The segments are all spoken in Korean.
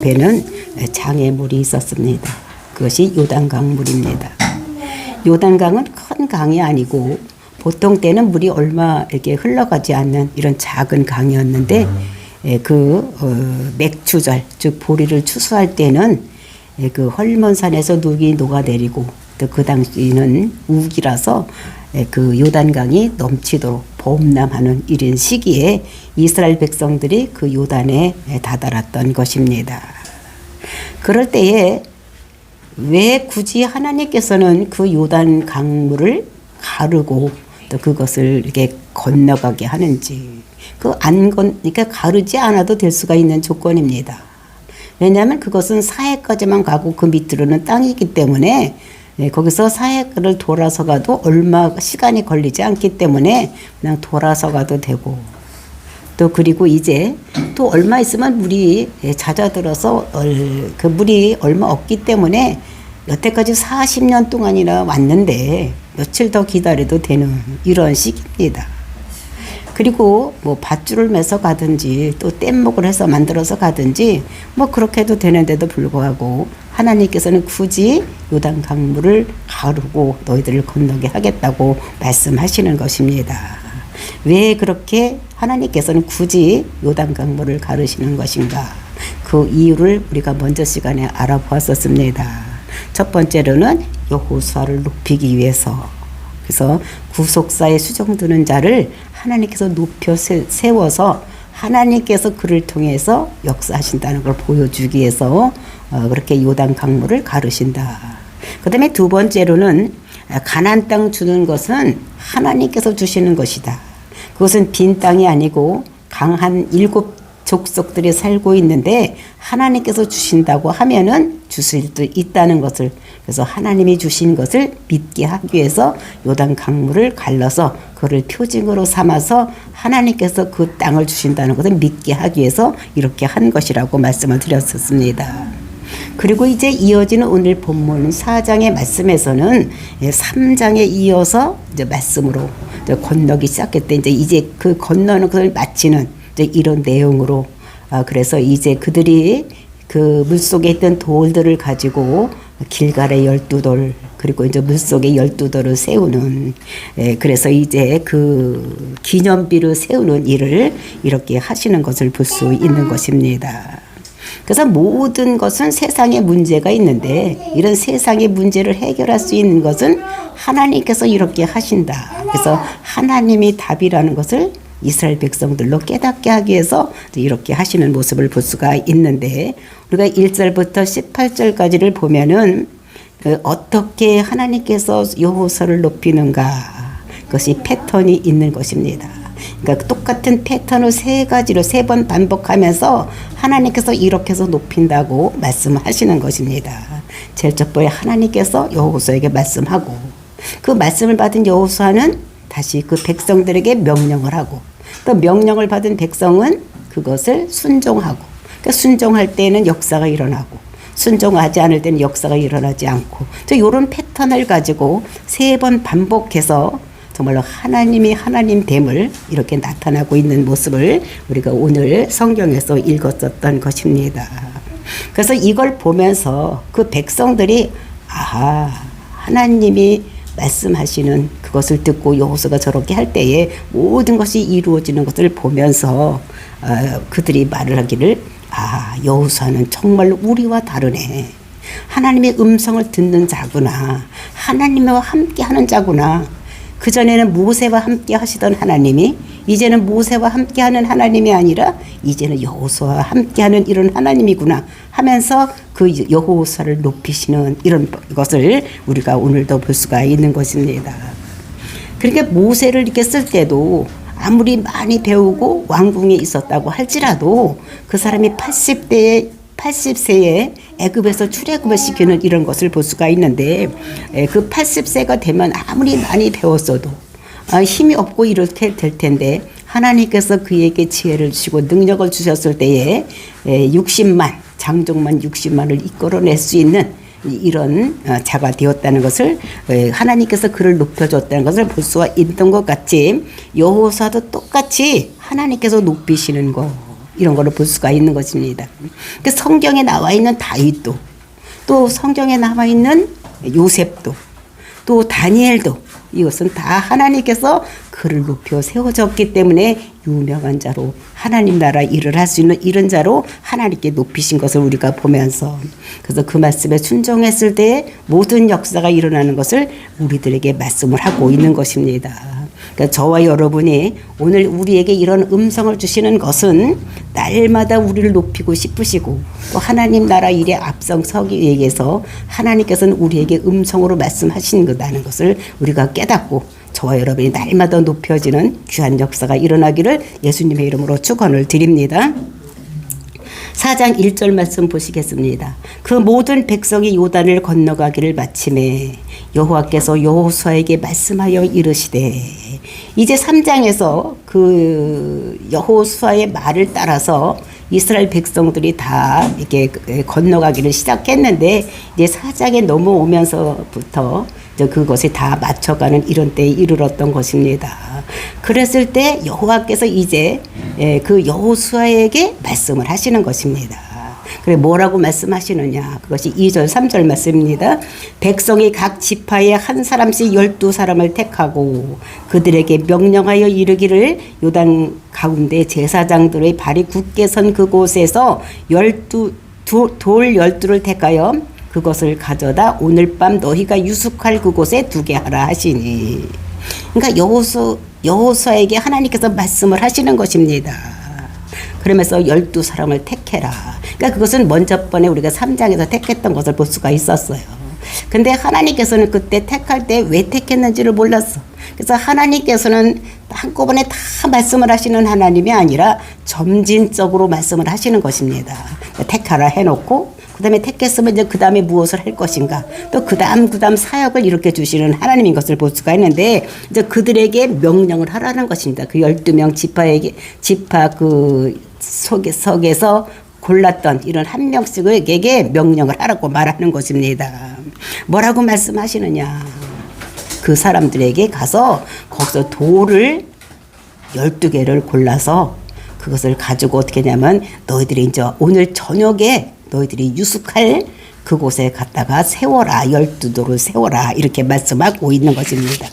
배는 장애물이 있었습니다. 그것이 요단강 물입니다. 요단강은 큰 강이 아니고 보통 때는 물이 얼마 이렇게 흘러가지 않는 이런 작은 강이었는데 맥추절 즉 보리를 추수할 때는 그 헐몬산에서 눈이 녹아내리고 또 그 당시는 우기라서 그 요단강이 넘치도록 범람하는 이런 시기에 이스라엘 백성들이 그 요단에 다다랐던 것입니다. 그럴 때에 왜 굳이 하나님께서는 그 요단 강물을 가르고 또 그것을 이렇게 건너가게 하는지 그러니까 가르지 않아도 될 수가 있는 조건입니다. 왜냐하면 그것은 사해까지만 가고 그 밑으로는 땅이기 때문에 거기서 사해를 돌아서 가도 얼마 시간이 걸리지 않기 때문에 그냥 돌아서 가도 되고 또 그리고 이제 또 얼마 있으면 물이 잦아들어서 그 물이 얼마 없기 때문에 여태까지 40년 동안이나 왔는데 며칠 더 기다려도 되는 이런 시기입니다. 그리고 뭐 밧줄을 매서 가든지 또 뗏목을 해서 만들어서 가든지 뭐 그렇게 해도 되는데도 불구하고 하나님께서는 굳이 요단 강물을 가르고 너희들을 건너게 하겠다고 말씀하시는 것입니다. 왜 그렇게 하나님께서는 굳이 요단 강물을 가르시는 것인가? 그 이유를 우리가 먼저 시간에 알아보았었습니다. 첫 번째로는 여호수아를 높이기 위해서. 그래서 구속사에 수정드는 자를 하나님께서 높여 세워서 하나님께서 그를 통해서 역사하신다는 걸 보여주기 위해서 그렇게 요단 강물을 가르신다. 그 다음에 두 번째로는 가나안 땅 주는 것은 하나님께서 주시는 것이다. 그것은 빈 땅이 아니고 강한 7 족속들이 살고 있는데 하나님께서 주신다고 하면은 주실 수 있다는 것을 그래서 하나님이 주신 것을 믿게 하기 위해서 요단 강물을 갈라서 그를 표징으로 삼아서 하나님께서 그 땅을 주신다는 것을 믿게 하기 위해서 이렇게 한 것이라고 말씀을 드렸었습니다. 그리고 이제 이어지는 오늘 본문 4장의 말씀에서는 3장에 이어서 이제 말씀으로 이제 건너기 시작했대. 이제 그 건너는 것을 마치는 이런 내용으로 그래서 이제 그들이 그 물속에 있던 돌들을 가지고 길갈의 12돌 그리고 이제 물속에 12돌을 세우는 그래서 이제 그 기념비를 세우는 일을 이렇게 하시는 것을 볼 수 있는 것입니다. 그래서 모든 것은 세상에 문제가 있는데 이런 세상의 문제를 해결할 수 있는 것은 하나님께서 이렇게 하신다. 그래서 하나님이 답이라는 것을 이스라엘 백성들로 깨닫게 하기 위해서 이렇게 하시는 모습을 볼 수가 있는데 우리가 1절부터 18절까지를 보면은 어떻게 하나님께서 여호수아를 높이는가 그것이 패턴이 있는 것입니다. 그러니까 똑같은 패턴을 3가지로 3번 반복하면서 하나님께서 이렇게 해서 높인다고 말씀하시는 것입니다. 제일 첫 번째 하나님께서 여호수아에게 말씀하고 그 말씀을 받은 여호수아는 다시 그 백성들에게 명령을 하고 또 명령을 받은 백성은 그것을 순종하고 그러니까 순종할 때는 역사가 일어나고 순종하지 않을 때는 역사가 일어나지 않고 이런 패턴을 가지고 3번 반복해서 정말로 하나님이 하나님됨을 이렇게 나타나고 있는 모습을 우리가 오늘 성경에서 읽었었던 것입니다. 그래서 이걸 보면서 그 백성들이 하나님이 말씀하시는 그것을 듣고 여호수아가 저렇게 할 때에 모든 것이 이루어지는 것을 보면서 그들이 말을 하기를 여호수아는 정말로 우리와 다르네. 하나님의 음성을 듣는 자구나. 하나님과 함께하는 자구나. 그전에는 모세와 함께 하시던 하나님이 이제는 모세와 함께하는 하나님이 아니라 이제는 여호수아와 함께하는 이런 하나님이구나 하면서 그 여호수아를 높이시는 이런 것을 우리가 오늘도 볼 수가 있는 것입니다. 그러니까 모세를 이렇게 쓸 때도 아무리 많이 배우고 왕궁에 있었다고 할지라도 그 사람이 80세에 애굽에서 출애굽을 시키는 이런 것을 볼 수가 있는데 그 80세가 되면 아무리 많이 배웠어도 힘이 없고 이렇게 될 텐데 하나님께서 그에게 지혜를 주시고 능력을 주셨을 때에 60만 장족만 60만을 이끌어낼 수 있는 이런 자가 되었다는 것을 하나님께서 그를 높여줬다는 것을 볼 수가 있던 것 같이 여호수아도 똑같이 하나님께서 높이시는 거 이런 거를 볼 수가 있는 것입니다. 그 성경에 나와 있는 다윗도, 또 성경에 나와 있는 요셉도, 또 다니엘도, 이것은 다 하나님께서 그를 높여 세워졌기 때문에 유명한 자로, 하나님 나라 일을 할 수 있는 이런 자로 하나님께 높이신 것을 우리가 보면서, 그래서 그 말씀에 순종했을 때 모든 역사가 일어나는 것을 우리들에게 말씀을 하고 있는 것입니다. 그러니까 저와 여러분이 오늘 우리에게 이런 음성을 주시는 것은 날마다 우리를 높이고 싶으시고, 또 하나님 나라 일에 앞장서기 위해서 하나님께서는 우리에게 음성으로 말씀하시는 거다는 것을 우리가 깨닫고, 저와 여러분이 날마다 높여지는 귀한 역사가 일어나기를 예수님의 이름으로 축원을 드립니다. 4장 1절 말씀 보시겠습니다. 그 모든 백성이 요단을 건너가기를 마침에 여호와께서 여호수아에게 말씀하여 이르시되, 이제 3장에서 그 여호수아의 말을 따라서 이스라엘 백성들이 다 이렇게 건너가기를 시작했는데, 이제 4장에 넘어오면서부터 그것이 다 맞춰가는 이런 때에 이르렀던 것입니다. 그랬을 때 여호와께서 이제 그 여호수아에게 말씀을 하시는 것입니다. 그래 뭐라고 말씀하시느냐, 그것이 2절 3절 말씀입니다. 백성이 각 지파에 한 사람씩 12사람을 택하고 그들에게 명령하여 이르기를, 요단 가운데 제사장들의 발이 굳게 선 그곳에서 돌 12를 택하여 그것을 가져다 오늘 밤 너희가 유숙할 그곳에 두게 하라 하시니. 그러니까 여호수아에게 하나님께서 말씀을 하시는 것입니다. 그러면서 12사람을 택해라. 그러니까 그것은 먼저 번에 우리가 3장에서 택했던 것을 볼 수가 있었어요. 근데 하나님께서는 그때 택할 때 왜 택했는지를 몰랐어. 그래서 하나님께서는 한꺼번에 다 말씀을 하시는 하나님이 아니라 점진적으로 말씀을 하시는 것입니다. 택하라 해놓고, 그 다음에 택했으면 이제 그 다음에 무엇을 할 것인가, 또 그 다음 사역을 이렇게 주시는 하나님인 것을 볼 수가 있는데, 이제 그들에게 명령을 하라는 것입니다. 그 12명 지파 그 속에서 골랐던 이런 한 명씩에게 명령을 하라고 말하는 것입니다. 뭐라고 말씀하시느냐, 그 사람들에게 가서 거기서 돌을 12개를 골라서 그것을 가지고 어떻게 하냐면, 너희들이 이제 오늘 저녁에 너희들이 유숙할 그곳에 갔다가 세워라, 12돌을 세워라, 이렇게 말씀하고 있는 것입니다.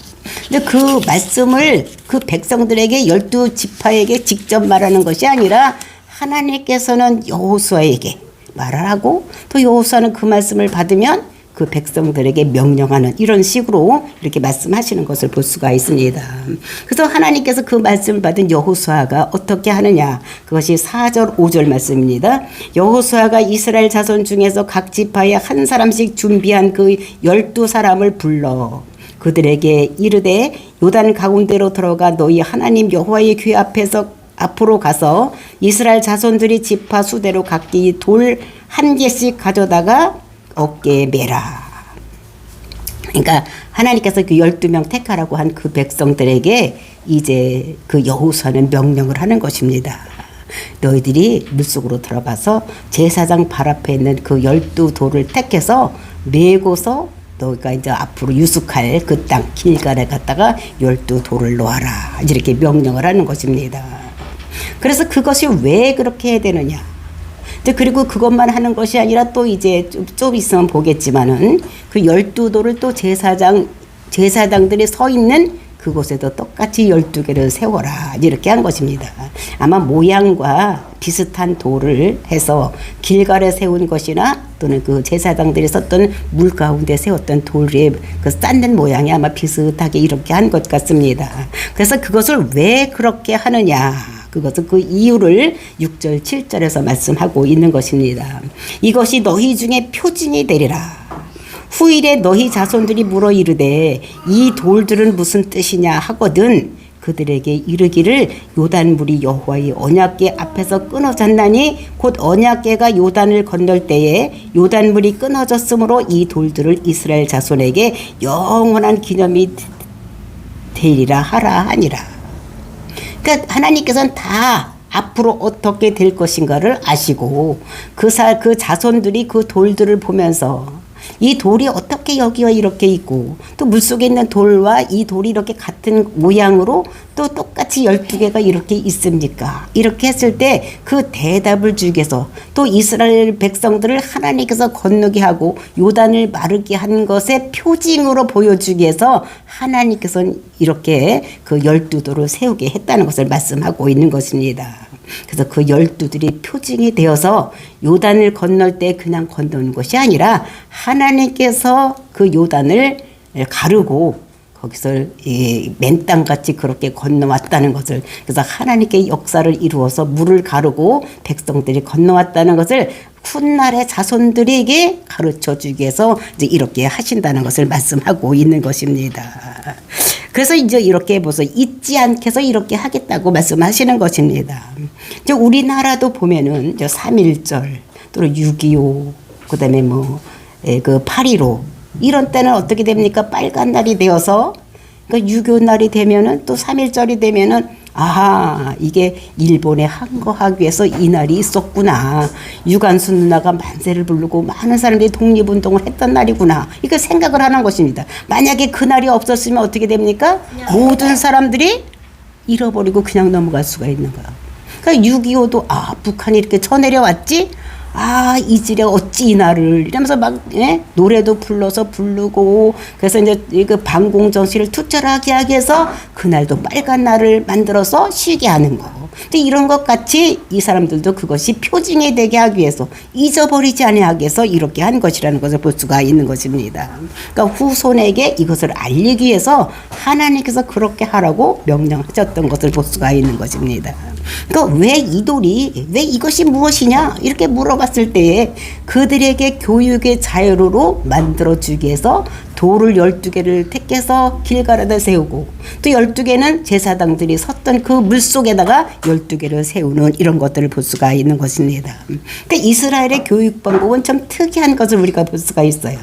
근데 그 말씀을 그 백성들에게 12지파에게 직접 말하는 것이 아니라 하나님께서는 여호수아에게 말을 하고, 또 여호수아는 그 말씀을 받으면 그 백성들에게 명령하는 이런 식으로 이렇게 말씀하시는 것을 볼 수가 있습니다. 그래서 하나님께서 그 말씀을 받은 여호수아가 어떻게 하느냐, 그것이 4절 5절 말씀입니다. 여호수아가 이스라엘 자손 중에서 각 지파에 한 사람씩 준비한 그 12사람을 불러 그들에게 이르되, 요단 가운데로 들어가 너희 하나님 여호와의 궤 앞으로 가서 이스라엘 자손들이 지파 수대로 각기 돌 1개씩 가져다가 어깨에 매라. 그러니까 하나님께서 그 12명 택하라고 한 그 백성들에게 이제 그 여호수아는 명령을 하는 것입니다. 너희들이 물속으로 들어가서 제사장 발 앞에 있는 그 12돌을 택해서 메고서 너희가 이제 앞으로 유숙할 그 땅 길갈에 갔다가 12돌을 놓아라, 이렇게 명령을 하는 것입니다. 그래서 그것이 왜 그렇게 해야 되느냐, 그리고 그것만 하는 것이 아니라 또 이제 좀 있으면 보겠지만은 그 12돌을 또 제사장들이 서 있는 그곳에도 똑같이 12개를 세워라, 이렇게 한 것입니다. 아마 모양과 비슷한 돌을 해서 길갈에 세운 것이나 또는 그 제사장들이 썼던 물 가운데 세웠던 돌에 그 쌓는 모양이 아마 비슷하게 이렇게 한 것 같습니다. 그래서 그것을 왜 그렇게 하느냐, 그것은 그 이유를 6절 7절에서 말씀하고 있는 것입니다. 이것이 너희 중에 표징이 되리라. 후일에 너희 자손들이 물어 이르되 이 돌들은 무슨 뜻이냐 하거든 그들에게 이르기를, 요단물이 여호와의 언약궤 앞에서 끊어졌나니 곧 언약궤가 요단을 건널 때에 요단물이 끊어졌으므로 이 돌들을 이스라엘 자손에게 영원한 기념이 되리라 하라 하니라. 그러니까 하나님께서는 다 앞으로 어떻게 될 것인가를 아시고 그 자손들이 그 돌들을 보면서 이 돌이 어떻게 여기와 이렇게 있고 또 물속에 있는 돌과 이 돌이 이렇게 같은 모양으로 또 똑같이 12개가 이렇게 있습니까? 이렇게 했을 때 그 대답을 주기 위해서 또 이스라엘 백성들을 하나님께서 건너게 하고 요단을 마르게 한 것의 표징으로 보여주기 위해서 하나님께서는 이렇게 그 12돌을 세우게 했다는 것을 말씀하고 있는 것입니다. 그래서 그 12들이 표징이 되어서 요단을 건널 때 그냥 건너는 것이 아니라 하나님께서 그 요단을 가르고 거기서 맨땅같이 그렇게 건너왔다는 것을, 그래서 하나님께 역사를 이루어서 물을 가르고 백성들이 건너왔다는 것을 훗날의 자손들에게 가르쳐 주기 위해서 이제 이렇게 하신다는 것을 말씀하고 있는 것입니다. 그래서 이제 이렇게 보세요. 잊지 않게 해서 이렇게 하겠다고 말씀하시는 것입니다. 이제 우리나라도 보면은 이제 3.1절 또는 6.25 그다음에 그 8.15 이런 때는 어떻게 됩니까? 빨간 날이 되어서 그러니까 6.25 날이 되면은 또 3.1절이 되면은 아하, 이게 일본에 항거하기 위해서 이 날이 있었구나. 유관순 누나가 만세를 부르고 많은 사람들이 독립운동을 했던 날이구나. 이거 생각을 하는 것입니다. 만약에 그 날이 없었으면 어떻게 됩니까? 모든 사람들이 잃어버리고 그냥 넘어갈 수가 있는 거야. 그러니까 6.25도 아, 북한이 이렇게 쳐내려왔지? 아, 이질에 어찌 이 날을 이러면서 막 노래도 불러서 부르고 그래서 이제 그 반공정신을 투철하게 하기 위해서 그날도 빨간 날을 만들어서 쉬게 하는 거. 근데 이런 것 같이 이 사람들도 그것이 표징이 되게 하기 위해서 잊어버리지 아니하기 위해서 이렇게 한 것이라는 것을 볼 수가 있는 것입니다. 그러니까 후손에게 이것을 알리기 위해서 하나님께서 그렇게 하라고 명령하셨던 것을 볼 수가 있는 것입니다. 그러니까 왜 이 돌이 왜 이것이 무엇이냐 이렇게 물어봤을 때에 그들에게 교육의 자유로 만들어주기 위해서 돌을 12개를 택해서 길가라에 세우고 또 12개는 제사장들이 섰던 그 물속에다가 12개를 세우는 이런 것들을 볼 수가 있는 것입니다. 그러니까 이스라엘의 교육 방법은 좀 특이한 것을 우리가 볼 수가 있어요.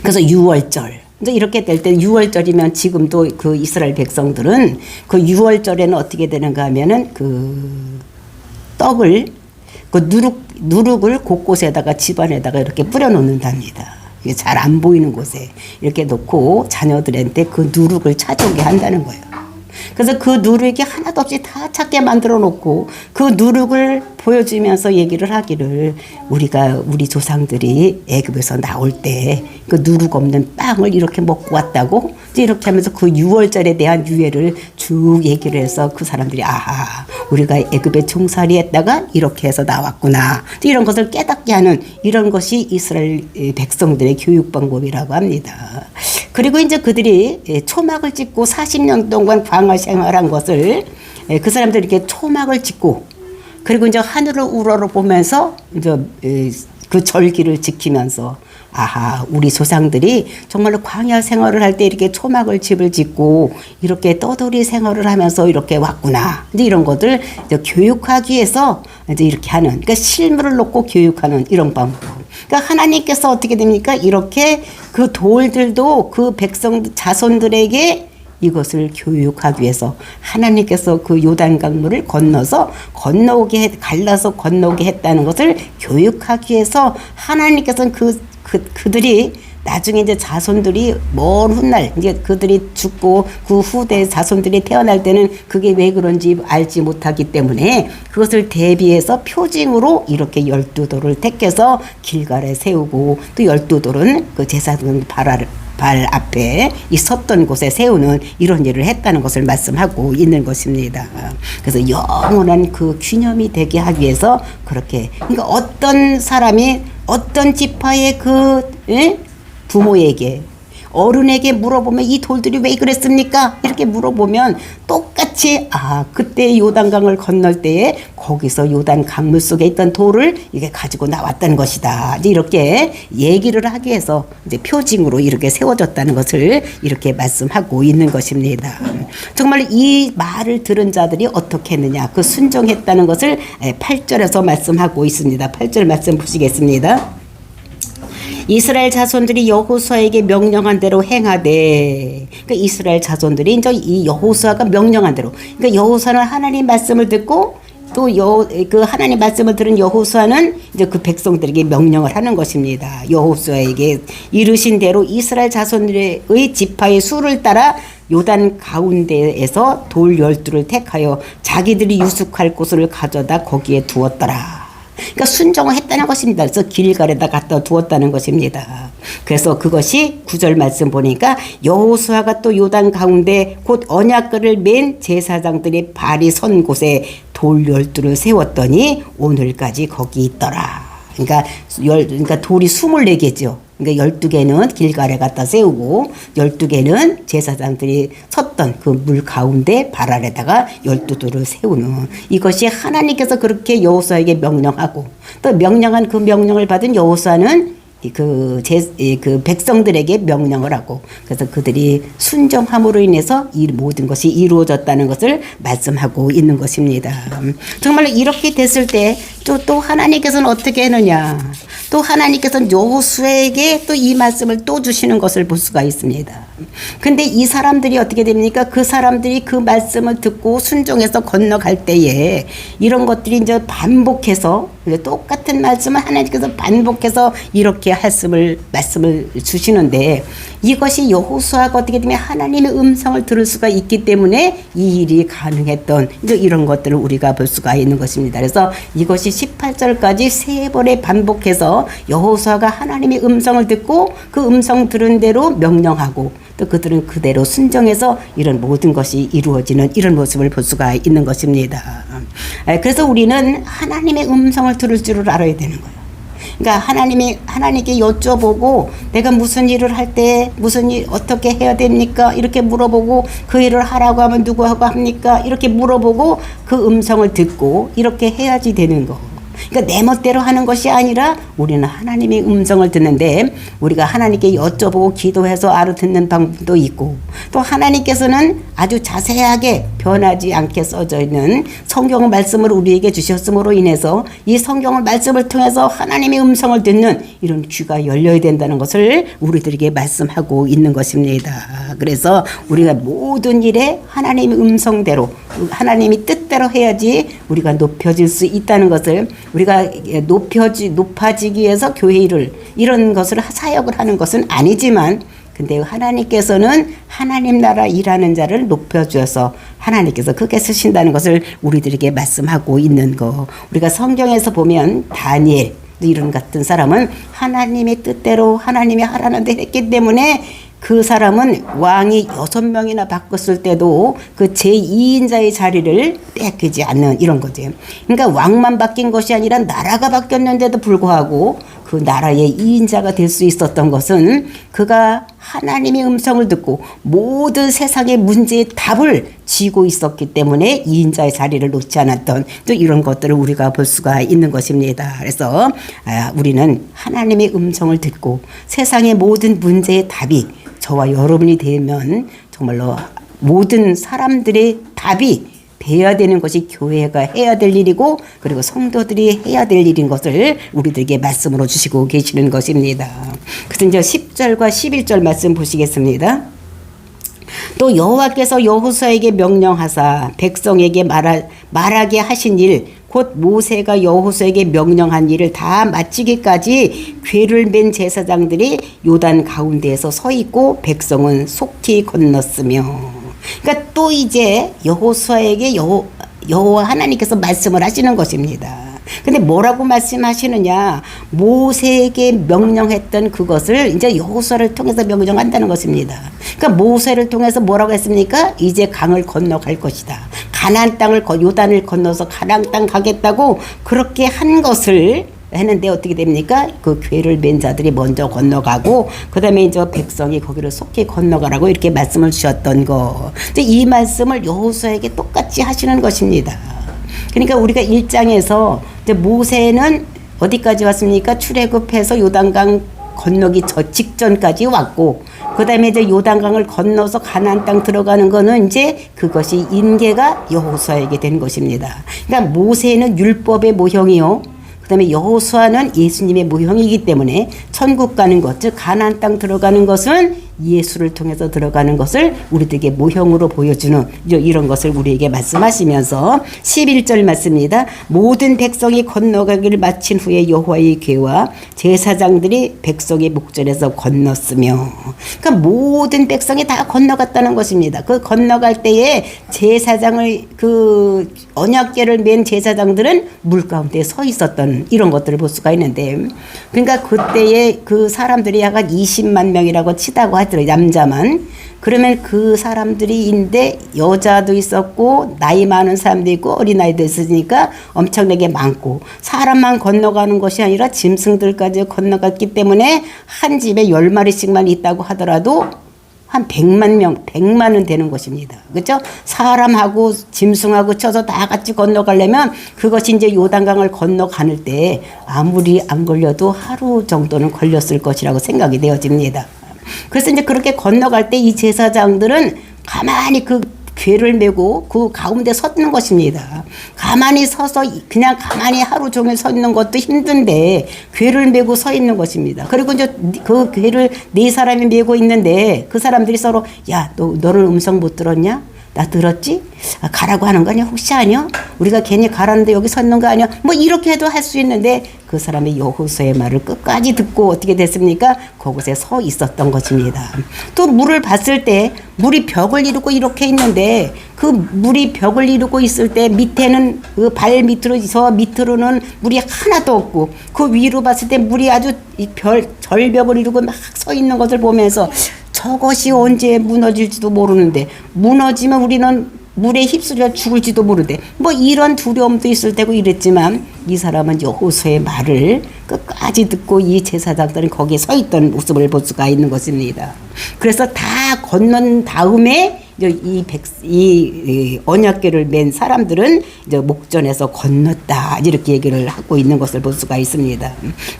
그래서 6월절 이제 이렇게 될 때 6월절이면 지금도 그 이스라엘 백성들은 그 6월절에는 어떻게 되는가 하면은 그 떡을 그 누룩을 곳곳에다가 집안에다가 이렇게 뿌려 놓는답니다. 이게 잘 안 보이는 곳에 이렇게 놓고 자녀들한테 그 누룩을 찾아오게 한다는 거예요. 그래서 그 누룩이 하나도 없이 다 찾게 만들어 놓고 그 누룩을 보여주면서 얘기를 하기를 우리가 우리 조상들이 애굽에서 나올 때 그 누룩 없는 빵을 이렇게 먹고 왔다고 이렇게 하면서 그 6월절에 대한 유해를 쭉 얘기를 해서 그 사람들이 아하 우리가 애굽에 종살이 했다가 이렇게 해서 나왔구나 이런 것을 깨닫게 하는 이런 것이 이스라엘 백성들의 교육 방법이라고 합니다. 그리고 이제 그들이 초막을 찍고 40년 동안 광야 생활한 것을 그 사람들이 이렇게 초막을 찍고 그리고 이제 하늘을 우러러보면서 이제 그 절기를 지키면서 아하 우리 조상들이 정말로 광야 생활을 할 때 이렇게 초막을 집을 짓고 이렇게 떠돌이 생활을 하면서 이렇게 왔구나. 이제 이런 것들 이제 교육하기 위해서 이제 이렇게 하는 그러니까 실물을 놓고 교육하는 이런 방법. 그러니까 하나님께서 어떻게 됩니까? 이렇게 그 돌들도 그 백성 자손들에게 이것을 교육하기 위해서 하나님께서 그 요단 강물을 건너서 갈라서 건너게 했다는 것을 교육하기 위해서 하나님께서는 그들이 나중에 이제 자손들이 먼 훗날 이제 그들이 죽고 그 후대 자손들이 태어날 때는 그게 왜 그런지 알지 못하기 때문에 그것을 대비해서 표징으로 이렇게 12돌을 택해서 길갈에 세우고 또 12돌은 그 제사장 발 앞에 섰던 곳에 세우는 이런 일을 했다는 것을 말씀하고 있는 것입니다. 그래서 영원한 그 기념이 되게 하기 위해서 그렇게 그러니까 어떤 사람이 어떤 지파의 부모에게 어른에게 물어보면 이 돌들이 왜 그랬습니까? 이렇게 물어보면 똑같이 그때 요단강을 건널 때에 거기서 요단 강물 속에 있던 돌을 이게 가지고 나왔다는 것이다. 이제 이렇게 얘기를 하기 위해서 이제 표징으로 이렇게 세워졌다는 것을 이렇게 말씀하고 있는 것입니다. 정말 이 말을 들은 자들이 어떻게 했느냐? 그 순종했다는 것을 8절에서 말씀하고 있습니다. 8절 말씀 보시겠습니다. 이스라엘 자손들이 여호수아에게 명령한 대로 행하되 그러니까 이스라엘 자손들이 이제 이 여호수아가 명령한 대로 그러니까 여호수아는 하나님 말씀을 듣고 또 그 하나님 말씀을 들은 여호수아는 이제 그 백성들에게 명령을 하는 것입니다. 여호수아에게 이르신 대로 이스라엘 자손들의 지파의 수를 따라 요단 가운데에서 돌 12를 택하여 자기들이 유숙할 곳을 가져다 거기에 두었더라. 그러니까 순종을 했다는 것입니다. 그래서 길갈에다 갖다 두었다는 것입니다. 그래서 그것이 9절 말씀 보니까 여호수아가 또 요단 가운데 곧 언약궤를 맨 제사장들이 발이 선 곳에 돌 12를 세웠더니 오늘까지 거기 있더라. 그러니까 돌이 24개죠. 그러니까 12개는 길갈에 갖다 세우고 12개는 제사장들이 섰던 그 물 가운데 발 아래다가 12돌을 세우는, 이것이 하나님께서 그렇게 여호수아에게 명령하고 또 명령한 그 명령을 받은 여호수아는 그 백성들에게 명령을 하고, 그래서 그들이 순종함으로 인해서 이 모든 것이 이루어졌다는 것을 말씀하고 있는 것입니다. 정말 이렇게 됐을 때 또 하나님께서는 어떻게 했느냐, 또 하나님께서는 여호수아에게 또 이 말씀을 또 주시는 것을 볼 수가 있습니다. 근데 이 사람들이 어떻게 됩니까? 그 사람들이 그 말씀을 듣고 순종해서 건너갈 때에 이런 것들이 이제 반복해서 똑같은 말씀을 하나님께서 반복해서 이렇게 말씀을 주시는데, 이것이 여호수아가 어떻게 되면 하나님의 음성을 들을 수가 있기 때문에 이 일이 가능했던 이제 이런 것들을 우리가 볼 수가 있는 것입니다. 그래서 이것이 18절까지 3번에 반복해서 여호수아가 하나님의 음성을 듣고 그 음성 들은 대로 명령하고 또 그들은 그대로 순종해서 이런 모든 것이 이루어지는 이런 모습을 볼 수가 있는 것입니다. 그래서 우리는 하나님의 음성을 들을 줄을 알아야 되는 거예요. 그러니까 하나님께 여쭤보고 내가 무슨 일을 할 때 무슨 일 어떻게 해야 됩니까? 이렇게 물어보고 그 일을 하라고 하면 누구하고 합니까? 이렇게 물어보고 그 음성을 듣고 이렇게 해야지 되는 거. 그러니까 내 멋대로 하는 것이 아니라 우리는 하나님의 음성을 듣는데, 우리가 하나님께 여쭤보고 기도해서 알아듣는 방법도 있고, 또 하나님께서는 아주 자세하게 변하지 않게 써져 있는 성경 말씀을 우리에게 주셨음으로 인해서 이 성경 말씀을 통해서 하나님의 음성을 듣는 이런 귀가 열려야 된다는 것을 우리들에게 말씀하고 있는 것입니다. 그래서 우리가 모든 일에 하나님의 음성대로 하나님이 뜻대로 해야지 우리가 높여질 수 있다는 것을, 우리가 높아지기 위해서 교회 일을 이런 것을 사역을 하는 것은 아니지만, 근데 하나님께서는 하나님 나라 일하는 자를 높여주어서 하나님께서 크게 쓰신다는 것을 우리들에게 말씀하고 있는 거. 우리가 성경에서 보면 다니엘 이런 같은 사람은 하나님의 뜻대로 하나님이 하라는 데 했기 때문에 그 사람은 왕이 6명이나 바꿨을 때도 그 제2인자의 자리를 뺏기지 않는 이런 거죠. 그러니까 왕만 바뀐 것이 아니라 나라가 바뀌었는데도 불구하고 그 나라의 2인자가 될 수 있었던 것은 그가 하나님의 음성을 듣고 모든 세상의 문제의 답을 쥐고 있었기 때문에 2인자의 자리를 놓지 않았던 또 이런 것들을 우리가 볼 수가 있는 것입니다. 그래서 우리는 하나님의 음성을 듣고 세상의 모든 문제의 답이 저와 여러분이 되면 정말로 모든 사람들의 답이 돼야 되는 것이 교회가 해야 될 일이고, 그리고 성도들이 해야 될 일인 것을 우리들에게 말씀으로 주시고 계시는 것입니다. 그래서 이제 10절과 11절 말씀 보시겠습니다. 또 여호와께서 여호수아에게 명령하사 백성에게 말하게 하신 일 곧 모세가 여호수아에게 명령한 일을 다 마치기까지 궤를 맨 제사장들이 요단 가운데에서 서 있고 백성은 속히 건넜으며. 그러니까 또 이제 여호수아에게 여호와 하나님께서 말씀을 하시는 것입니다. 근데 뭐라고 말씀하시느냐, 모세에게 명령했던 그것을 이제 여호수아를 통해서 명령한다는 것입니다. 그러니까 모세를 통해서 뭐라고 했습니까? 이제 강을 건너갈 것이다. 가나안 땅을 요단을 건너서 가나안 땅 가겠다고 그렇게 한 것을 했는데 어떻게 됩니까? 그 궤를 맨 자들이 먼저 건너가고 그다음에 이제 백성이 거기를 속히 건너가라고 이렇게 말씀을 주셨던 거. 이제 이 말씀을 여호수아에게 똑같이 하시는 것입니다. 그러니까 우리가 1장에서 이제 모세는 어디까지 왔습니까? 출애굽해서 요단강 건너기 직전까지 왔고, 그 다음에 이제 요단강을 건너서 가나안 땅 들어가는 거는 이제 그것이 인계가 여호수아에게 된 것입니다. 그러니까 모세는 율법의 모형이요, 그 다음에 여호수아는 예수님의 모형이기 때문에 천국 가는 것, 즉 가나안 땅 들어가는 것은 예수를 통해서 들어가는 것을 우리들에게 모형으로 보여주는 이런 것을 우리에게 말씀하시면서 11절 맞습니다. 모든 백성이 건너가기를 마친 후에 여호와의 궤와 제사장들이 백성의 목전에서 건넜으며, 그러니까 모든 백성이 다 건너갔다는 것입니다. 그 건너갈 때에 제사장을 그 언약궤를 맨 제사장들은 물 가운데 서 있었던 이런 것들을 볼 수가 있는데, 그러니까 그때에 그 사람들이 약간 20만 명이라고 치다고 하더라고요. 남자만. 그러면 그 사람들이인데 여자도 있었고 나이 많은 사람도 있고 어린아이도 있으니까 엄청나게 많고, 사람만 건너가는 것이 아니라 짐승들까지 건너갔기 때문에 한 집에 10마리씩만 있다고 하더라도 한 100만 명, 100만은 되는 것입니다. 그렇죠? 사람하고 짐승하고 쳐서 다 같이 건너가려면 그것이 이제 요단강을 건너가는 때 아무리 안 걸려도 하루 정도는 걸렸을 것이라고 생각이 되어집니다. 그래서 이제 그렇게 건너갈 때 이 제사장들은 가만히 그 궤를 메고 그 가운데 섰는 것입니다. 가만히 서서 그냥 가만히 하루 종일 서 있는 것도 힘든데 궤를 메고 서 있는 것입니다. 그리고 이제 그 궤를 네 사람이 메고 있는데 그 사람들이 서로 야, 너는 음성 못 들었냐? 나 들었지? 아, 가라고 하는 거 아니야? 혹시 아니야? 우리가 괜히 가라는데 여기 섰는 거 아니야? 뭐 이렇게 해도 할 수 있는데 그 사람이 여호수아의 말을 끝까지 듣고 어떻게 됐습니까? 그곳에 서 있었던 것입니다. 또 물을 봤을 때 물이 벽을 이루고 이렇게 있는데 그 물이 벽을 이루고 있을 때 밑에는 그 발 밑으로는 물이 하나도 없고 그 위로 봤을 때 물이 아주 절벽을 이루고 막 서 있는 것을 보면서 저것이 언제 무너질지도 모르는데, 무너지면 우리는 물에 휩쓸려 죽을지도 모르는데, 뭐 이런 두려움도 있을 테고 이랬지만 이 사람은 여호수아의 말을 끝까지 듣고 이 제사장들은 거기에 서 있던 모습을 볼 수가 있는 것입니다. 그래서 다 건넌 다음에 이 언약궤를 맨 사람들은 이제 목전에서 건넜다 이렇게 얘기를 하고 있는 것을 볼 수가 있습니다.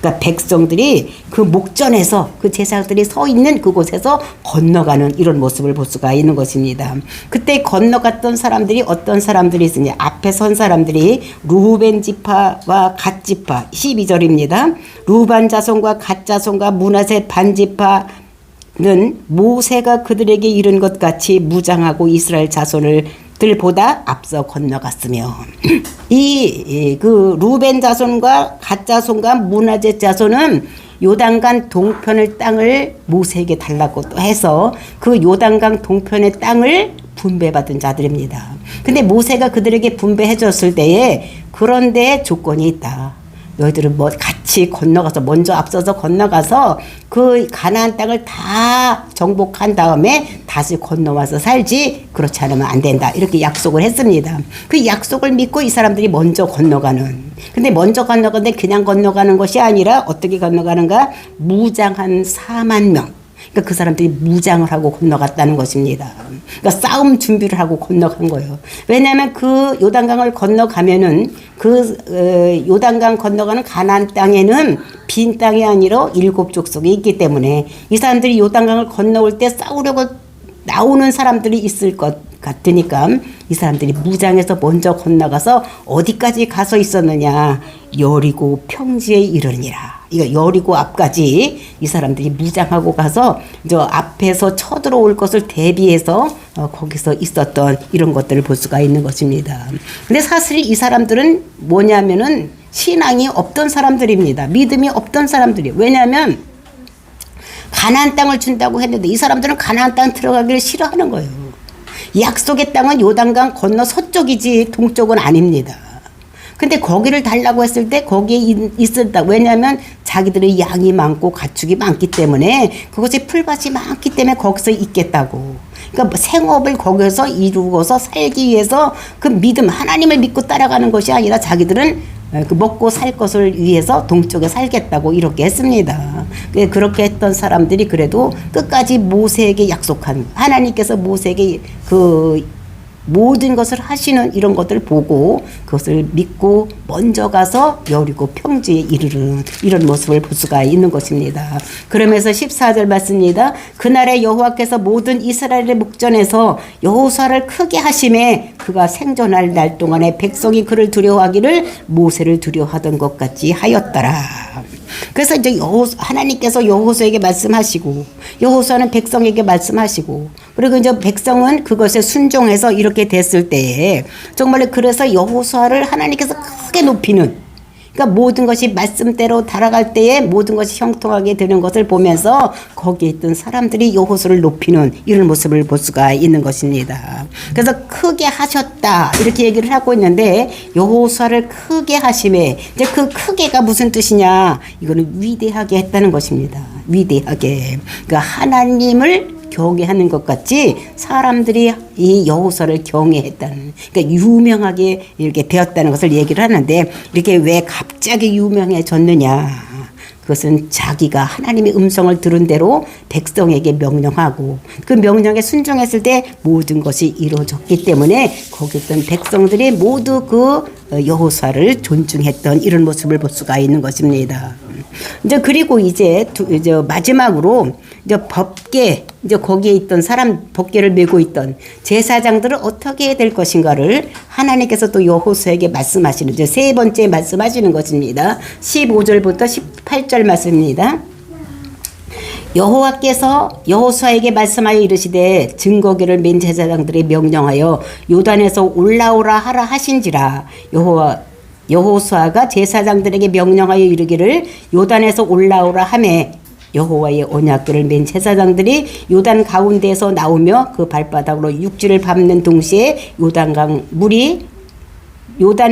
그러니까 백성들이 그 목전에서 그 제사장들이 서 있는 그곳에서 건너가는 이런 모습을 볼 수가 있는 것입니다. 그때 건너갔던 사람들이 어떤 사람들이 있으냐? 앞에 선 사람들이 루벤 지파와 갓 지파 12절입니다. 루반 자손과 갓 자손과 므낫세 반 지파 는 모세가 그들에게 이른 것 같이 무장하고 이스라엘 자손들보다 앞서 건너갔으며, 그 루벤 자손과 갓 자손과 므낫세 자손은 요단강 동편의 땅을 모세에게 달라고 또 해서 그 요단강 동편의 땅을 분배받은 자들입니다. 근데 모세가 그들에게 분배해 줬을 때에 그런데 조건이 있다. 너희들은 뭐 같이 건너가서 먼저 앞서서 건너가서 그 가나안 땅을 다 정복한 다음에 다시 건너와서 살지, 그렇지 않으면 안 된다 이렇게 약속을 했습니다. 그 약속을 믿고 이 사람들이 먼저 건너가는, 근데 먼저 건너가는데 그냥 건너가는 것이 아니라 어떻게 건너가는가? 무장한 4만 명, 그러니까 그 사람들이 무장을 하고 건너갔다는 것입니다. 그러니까 싸움 준비를 하고 건너간 거예요. 왜냐하면 그 요단강을 건너가면은 그 요단강 건너가는 가나안 땅에는 빈 땅이 아니라 7족속이 있기 때문에 이 사람들이 요단강을 건너올 때 싸우려고 나오는 사람들이 있을 것 같으니까 이 사람들이 무장해서 먼저 건너가서 어디까지 가서 있었느냐? 여리고 평지에 이르니라. 이거 여리고 앞까지 이 사람들이 무장하고 가서 저 앞에서 쳐들어올 것을 대비해서 거기서 있었던 이런 것들을 볼 수가 있는 것입니다. 근데 사실 이 사람들은 뭐냐면은 신앙이 없던 사람들입니다. 믿음이 없던 사람들이에요. 왜냐하면 가나안 땅을 준다고 했는데 이 사람들은 가나안 땅 들어가기를 싫어하는 거예요. 약속의 땅은 요단강 건너 서쪽이지 동쪽은 아닙니다. 근데 거기를 달라고 했을 때 거기에 있었다. 왜냐하면 자기들의 양이 많고 가축이 많기 때문에 그것이 풀밭이 많기 때문에 거기서 있겠다고. 그러니까 생업을 거기서 이루고서 살기 위해서 그 믿음, 하나님을 믿고 따라가는 것이 아니라 자기들은 그 먹고 살 것을 위해서 동쪽에 살겠다고 이렇게 했습니다. 그렇게 했던 사람들이 그래도 끝까지 모세에게 약속한, 하나님께서 모세에게 그 모든 것을 하시는 이런 것들을 보고 그것을 믿고 먼저 가서 여리고 평지에 이르는 이런 모습을 볼 수가 있는 것입니다. 그러면서 14절 맞습니다. 그날에 여호와께서 모든 이스라엘의 목전에서 여호수아를 크게 하심에 그가 생존할 날 동안에 백성이 그를 두려워하기를 모세를 두려워하던 것 같이 하였더라. 그래서 이제 하나님께서 여호수아에게 말씀하시고 여호수아는 백성에게 말씀하시고 그리고 이제 백성은 그것에 순종해서 이렇게 됐을 때에 정말 그래서 여호수아를 하나님께서 크게 높이는 그러니까 모든 것이 말씀대로 달아갈 때에 모든 것이 형통하게 되는 것을 보면서 거기에 있던 사람들이 여호수아를 높이는 이런 모습을 볼 수가 있는 것입니다. 그래서 크게 하셨다 이렇게 얘기를 하고 있는데 여호수아를 크게 하심에 이제 그 크게가 무슨 뜻이냐 이거는 위대하게 했다는 것입니다. 위대하게 그러니까 하나님을 경외하는 것 같이 사람들이 이 여호수아를 경외했다는 그러니까 유명하게 이렇게 되었다는 것을 얘기를 하는데 이렇게 왜 갑자기 유명해졌느냐 그것은 자기가 하나님의 음성을 들은 대로 백성에게 명령하고 그 명령에 순종했을 때 모든 것이 이루어졌기 때문에 거기 있던 백성들이 모두 그 여호수아를 존중했던 이런 모습을 볼 수가 있는 것입니다. 이제 그리고 이제 마지막으로 이제 법궤 이제 거기에 있던 사람 법궤를 메고 있던 제사장들은 어떻게 해야 될 것인가를 하나님께서 또 여호수아에게 말씀하시는 이제 세 번째 말씀하시는 것입니다. 15절부터 18절 말씀입니다. 여호와께서 여호수아에게 말씀하여 이르시되 증거궤를 맨 제사장들이 명령하여 요단에서 올라오라 하라 하신지라 여호수아가 제사장들에게 명령하여 이르기를 요단에서 올라오라 하매 여호와의 언약궤를 맨 제사장들이 요단 가운데에서 나오며 그 발바닥으로 육지를 밟는 동시에 요단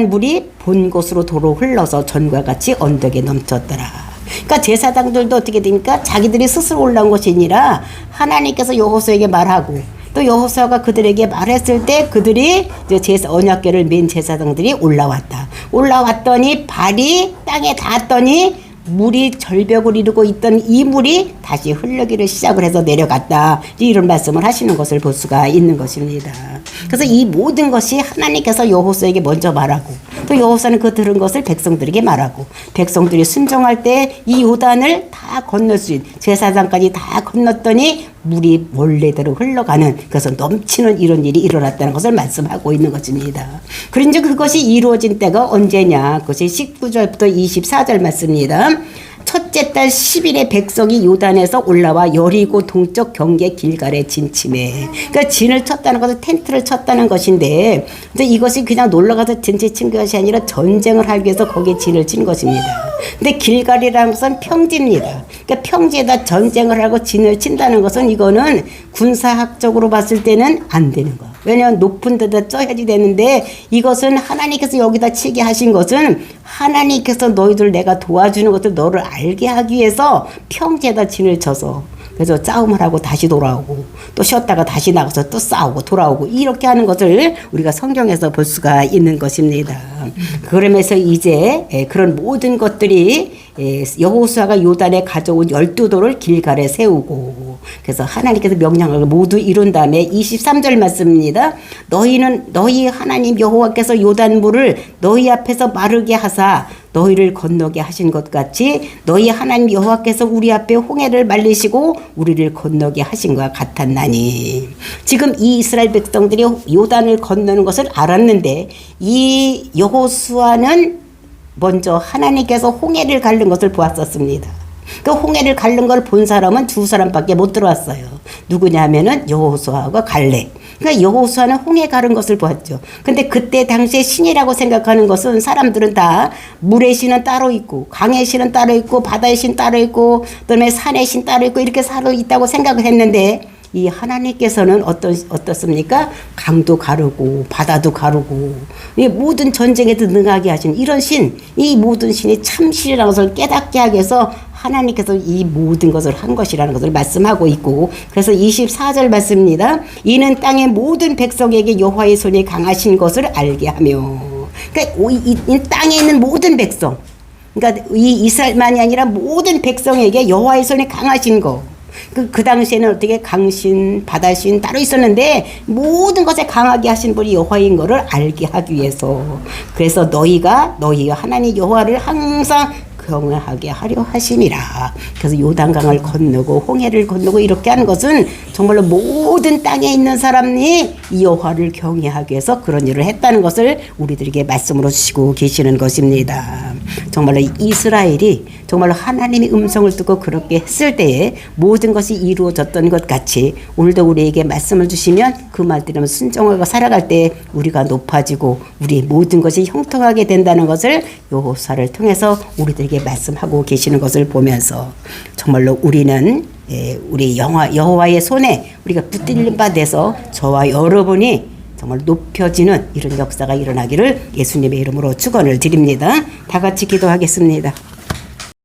물이 본 곳으로 도로 흘러서 전과 같이 언덕에 넘쳤더라. 그러니까 제사장들도 어떻게 되니까 자기들이 스스로 올라온 것이 아니라 하나님께서 여호수아에게 말하고 또 여호수아가 그들에게 말했을 때 그들이 이제 언약궤를 맨 제사장들이 올라왔더니 발이 땅에 닿았더니 물이 절벽을 이루고 있던 이 물이 다시 흐르기를 시작을 해서 내려갔다. 이런 말씀을 하시는 것을 볼 수가 있는 것입니다. 그래서 이 모든 것이 하나님께서 여호수아에게 먼저 말하고 또 여호수아는 그 들은 것을 백성들에게 말하고 백성들이 순종할 때 이 요단을 다 건널 수 있는 제사장까지 다 건넜더니 물이 원래대로 흘러가는 그래서 넘치는 이런 일이 일어났다는 것을 말씀하고 있는 것입니다. 그런데 그것이 이루어진 때가 언제냐 그것이 19절부터 24절 말씀입니다. 첫째 달 10일에 백성이 요단에서 올라와 여리고 동쪽 경계 길갈에 진침해. 그러니까 진을 쳤다는 것은 텐트를 쳤다는 것인데 근데 이것이 그냥 놀러가서 진치 친 것이 아니라 전쟁을 하기 위해서 거기에 진을 친 것입니다. 근데 길갈이라는 것은 평지입니다. 그러니까 평지에다 전쟁을 하고 진을 친다는 것은 이거는 군사학적으로 봤을 때는 안 되는 거야. 왜냐하면 높은 데다 쪄야지 되는데 이것은 하나님께서 여기다 치게 하신 것은 하나님께서 너희들 내가 도와주는 것을 너를 알게 하기 위해서 평지에다 진을 쳐서 그래서 싸움을 하고 다시 돌아오고 또 쉬었다가 다시 나가서 또 싸우고 돌아오고 이렇게 하는 것을 우리가 성경에서 볼 수가 있는 것입니다. 그러면서 이제 그런 모든 것들이 여호수아가 요단에 가져온 12돌을 길갈에 세우고 그래서 하나님께서 명령을 모두 이룬 다음에 23절 말씀입니다. 너희 하나님 여호와께서 요단물을 너희 앞에서 마르게 하사 너희를 건너게 하신 것 같이 너희 하나님 여호와께서 우리 앞에 홍해를 말리시고 우리를 건너게 하신 것 같았나니. 지금 이 이스라엘 백성들이 요단을 건너는 것을 알았는데 이 여호수아는 먼저 하나님께서 홍해를 가른 것을 보았었습니다. 그 홍해를 가른 걸 본 사람은 두 사람밖에 못 들어왔어요. 누구냐 하면은 여호수아와 갈렙. 그러니까 여호수아는 홍해 가른 것을 보았죠. 근데 그때 당시에 신이라고 생각하는 것은 사람들은 다 물의 신은 따로 있고 강의 신은 따로 있고 바다의 신 따로 있고 그다음에 산의 신 따로 있고 이렇게 따로 있다고 생각을 했는데 이 하나님께서는 어떻습니까? 강도 가르고 바다도 가르고 이 모든 전쟁에도 능하게 하신 이런 신, 이 모든 신이 참 신이라는 것을 깨닫게 하기 위해서 하나님께서 이 모든 것을 한 것이라는 것을 말씀하고 있고 그래서 24절 말씀입니다. 이는 땅의 모든 백성에게 여호와의 손이 강하신 것을 알게 하며 그러니까 이 땅에 있는 모든 백성 그러니까 이 이스라엘만이 아니라 모든 백성에게 여호와의 손이 강하신 거 그 당시에는 어떻게 강신, 바다신 따로 있었는데 모든 것에 강하게 하신 분이 여호와인 것을 알게 하기 위해서 그래서 너희 하나님 여호와를 항상 경외하게 하려 하심이라. 그래서 요단강을 건너고 홍해를 건너고 이렇게 하는 것은 정말로 모든 땅에 있는 사람이 이 여호와를 경외하기 위해서 그런 일을 했다는 것을 우리들에게 말씀으로 주시고 계시는 것입니다. 정말로 이스라엘이 정말로 하나님의 음성을 듣고 그렇게 했을 때에 모든 것이 이루어졌던 것 같이 오늘도 우리에게 말씀을 주시면 그 말대로 순종하고 살아갈 때 우리가 높아지고 우리 모든 것이 형통하게 된다는 것을 여호수아를 통해서 우리들에게 말씀하고 계시는 것을 보면서 정말로 우리는 우리 여호와의 손에 우리가 붙들린 바 돼서 저와 여러분이 정말 높여지는 이런 역사가 일어나기를 예수님의 이름으로 축원을 드립니다. 다 같이 기도하겠습니다.